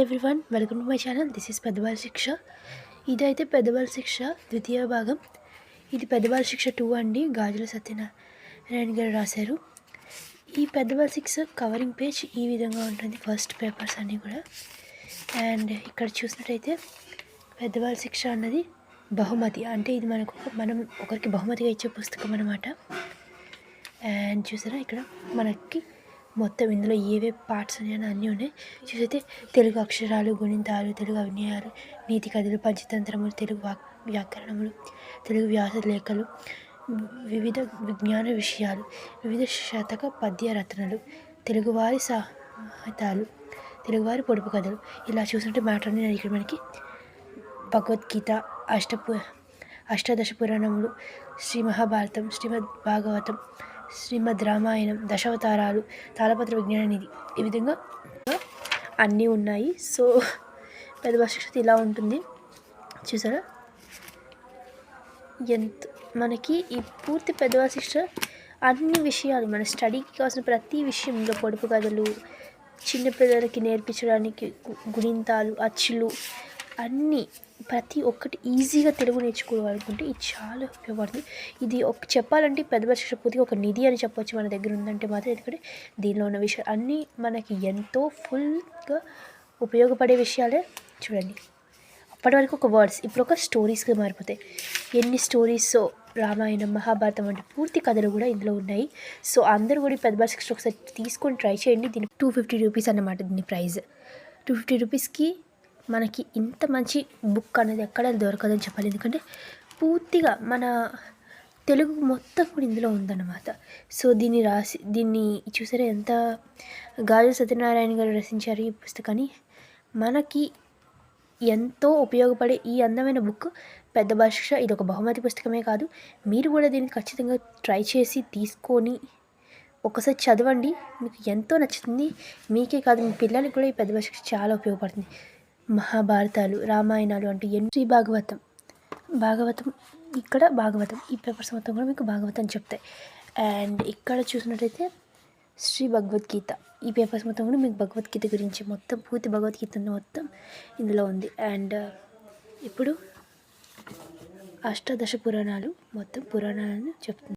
Everyone welcome to my channel. This is పెద్దవాళ్ళ శిక్ష. ఇదైతే పెద్దవాళ్ళ శిక్ష ద్వితీయ భాగం. ఇది పెద్దవాళ్ళ శిక్ష 2 అండి. గాజుల సత్యనారాయణ గారు రాశారు. ఈ పెద్దవాళ్ళ శిక్ష కవరింగ్ పేజ్ ఈ విధంగా ఉంటుంది. ఫస్ట్ పేపర్స్ అన్నీ కూడా. అండ్ ఇక్కడ చూసినట్టయితే పెద్దవాళ్ళ శిక్ష అన్నది బహుమతి, అంటే ఇది మనం ఒకరికి బహుమతిగా ఇచ్చే పుస్తకం అన్నమాట. అండ్ చూసారా ఇక్కడ మనకి మొత్తం ఇందులో ఏవే పార్ట్స్ ఉన్నాయో అన్నీ ఉన్నాయి. చూసైతే తెలుగు అక్షరాలు, గుణింతాలు, తెలుగు అభినయాలు, నీతి కథలు, పంచతంత్రములు, తెలుగు వ్యాకరణములు, తెలుగు వ్యాస లేఖలు, వివిధ విజ్ఞాన విషయాలు, వివిధ శతక పద్య రచనలు, తెలుగువారి సాహితాలు, తెలుగువారి పొడుపు కథలు, ఇలా చూసినట్టు మ్యాటర్ అన్ని ఇక్కడ మనకి భగవద్గీత, అష్టాదశ పురాణములు, శ్రీ మహాభారతం, శ్రీమద్ భాగవతం, శ్రీమద్ రామాయణం, దశావతారాలు, తాళపత్ర విజ్ఞాన నిధి, ఈ విధంగా అన్నీ ఉన్నాయి. సో పెద్దవాళ్ళ శిక్ష ఇలా ఉంటుంది. చూసారా ఎంత మనకి ఈ పూర్తి పెద్దవాళ్ళ శిక్ష అన్ని విషయాలు మన స్టడీకి కావాల్సిన ప్రతి విషయంలో పొడుపు కథలు, చిన్నపిల్లలకి నేర్పించడానికి గుణింతాలు, అచ్చులు, అన్నీ ప్రతి ఒక్కటి ఈజీగా తెలుగు నేర్చుకోవాలనుకుంటే ఇది చాలా ఉపయోగపడుతుంది. ఇది చెప్పాలంటే పెద్దవాళ్ళ శిక్ష పూర్తిగా ఒక నిధి అని చెప్పొచ్చు మన దగ్గర ఉందంటే మాత్రం. ఎందుకంటే దీనిలో ఉన్న విషయాలు అన్నీ మనకి ఎంతో ఫుల్గా ఉపయోగపడే విషయాలే. చూడండి, అప్పటి వరకు ఒక వర్డ్స్ ఇప్పుడు ఒక స్టోరీస్గా మారిపోతాయి. ఎన్ని స్టోరీస్, రామాయణం, మహాభారతం వంటి పూర్తి కథలు కూడా ఇందులో ఉన్నాయి. సో అందరూ కూడా పెద్దవాళ్ళ శిక్ష ఒకసారి తీసుకొని ట్రై చేయండి. దీని 250 రూపీస్ అన్నమాట దీని ప్రైస్. 250 రూపీస్కి మనకి ఇంత మంచి బుక్ అనేది ఎక్కడ దొరకదని చెప్పాలి. ఎందుకంటే పూర్తిగా మన తెలుగు మొత్తం కూడా ఇందులో ఉందన్నమాట. సో దీన్ని చూసారా ఎంత గాజుల సత్యనారాయణ గారు రచించారు ఈ పుస్తకాన్ని. మనకి ఎంతో ఉపయోగపడే ఈ అందమైన బుక్ పెద్దవాళ్ళ శిక్ష. ఇది ఒక బహుమతి పుస్తకమే కాదు, మీరు కూడా దీన్ని ఖచ్చితంగా ట్రై చేసి తీసుకొని ఒకసారి చదవండి. మీకు ఎంతో నచ్చుతుంది. మీకే కాదు మీ పిల్లలకి కూడా ఈ పెద్దవాళ్ళ శిక్ష చాలా ఉపయోగపడుతుంది. మహాభారతాలు, రామాయణాలు అంటూ శ్రీ భాగవతం ఇక్కడ భాగవతం, ఈ పేపర్స్ మొత్తం కూడా మీకు భాగవతం చెప్తాయి. అండ్ ఇక్కడ చూసినట్టయితే శ్రీ భగవద్గీత, ఈ పేపర్స్ మొత్తం కూడా మీకు భగవద్గీత గురించి మొత్తం పూర్తి భగవద్గీత మొత్తం ఇందులో ఉంది. అండ్ ఇప్పుడు అష్టాదశ పురాణాలు మొత్తం పురాణాలను చెప్తుంది.